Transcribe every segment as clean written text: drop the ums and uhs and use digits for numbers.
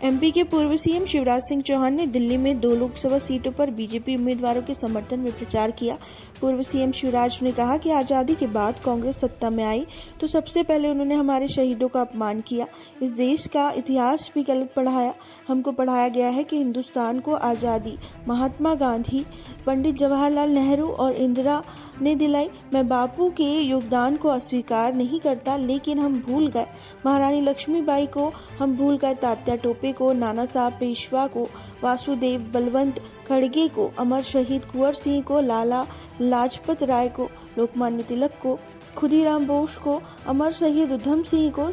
MP के पूर्व CM Shivraj Singh Chauhan ने दिल्ली में 2 लोकसभा सीटों पर बीजेपी उम्मीदवारों के समर्थन में प्रचार किया। पूर्व सीएम शिवराज ने कहा कि आजादी के बाद कांग्रेस सत्ता में आई तो सबसे पहले उन्होंने हमारे शहीदों का अपमान किया। इस देश का इतिहास भी गलत पढ़ाया। हमको पढ़ाया गया है कि हिंदुस्तान को आजादी महात्मा गांधी, पंडित जवाहरलाल नेहरू और इंदिरा ने दिलाई। मैं बापू के योगदान को अस्वीकार नहीं करता, लेकिन हम भूल गए महारानी लक्ष्मीबाई को, हम भूल गए तात्या टोपे को, नाना साहब पेशवा को, वासुदेव बलवंत खड़गे को, अमर शहीद कुंवर सिंह को, लाला लाजपत राय को, लोकमान्य तिलक को, खुदीराम बोस को, अमर शहीद उधम सिंह को,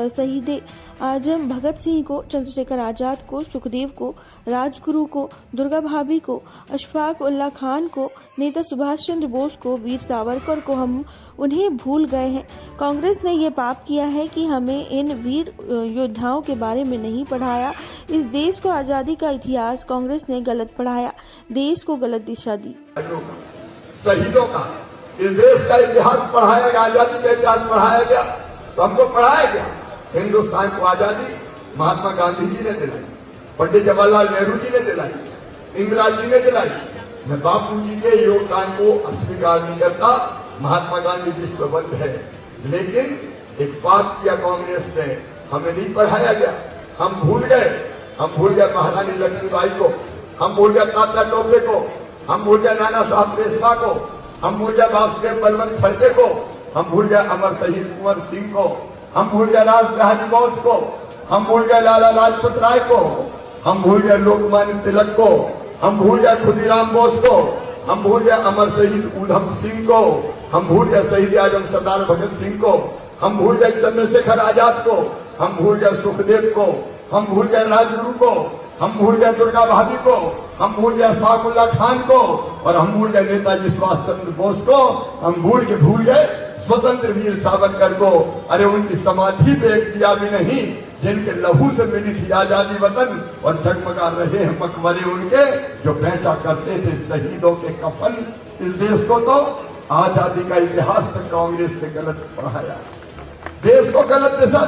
शहीद आजम भगत सिंह को, चंद्रशेखर आजाद को, सुखदेव को, राजगुरु को, दुर्गा भाभी को, अशफाक उल्लाह खान को, नेता सुभाष चंद्र बोस को, वीर सावरकर को हम उन्हें भूल गए हैं। कांग्रेस ने ये पाप किया है कि हमें इन वीर योद्धाओं के बारे में नहीं पढ़ाया। इस देश को आजादी का इतिहास कांग्रेस ने गलत पढ़ाया, देश को गलत दिशा दी। शहीदों का इस देश का इतिहास पढ़ाया गया, आजादी का इतिहास पढ़ाया गया, तो हमको पढ़ाया गया हिंदुस्तान को आजादी महात्मा गांधी जी ने दिलाई, पंडित जवाहरलाल नेहरू जी ने दिलाई, इंदिरा जी ने दिलाई। मैं बापू जी के योगदान को अस्वीकार नहीं करता, महात्मा गांधी विश्वबंद है, लेकिन एक पाप किया कांग्रेस ने, हमें नहीं पढ़ाया गया। हम भूल गए महारानी लक्ष्मीबाई को, हम भूल गए तात्या टोपे को, हम भूल गए नाना साहब पेशवा को, हम भूल गए वासुदेव बलवंत खड़गे को, हम भूल गए अमर शहीद कुंवर सिंह को, हम भूल गए राज बिहारी बोस को, हम भूल गए लाला लाजपत राय को, हम भूल गए लोकमान्य तिलक को, हम भूल गए खुदीराम बोस को, हम भूल गए अमर शहीद उधम सिंह को, हम भूल गए शहीद आजम सरदार भगत सिंह को, हम भूल गए चंद्रशेखर आजाद को, हम भूल गए सुखदेव को, हम भूल गए राजगुरु को, हम भूल गए दुर्गा भाभी को, हम भूल गए अशफाक उल्लाह खान को, और हम भूल गए नेताजी सुभाष चंद्र बोस को, हम भूल गए स्वतंत्र वीर सावरकर को। अरे उनकी समाधि पे एक दिया भी नहीं, जिनके लहू से मिली थी आजादी वतन, और जगमगा रहे हैं मकबरे उनके जो बेचा करते थे शहीदों के कफन। इस देश को तो आजादी का इतिहास तक कांग्रेस ने गलत पढ़ाया, देश को गलत दिशा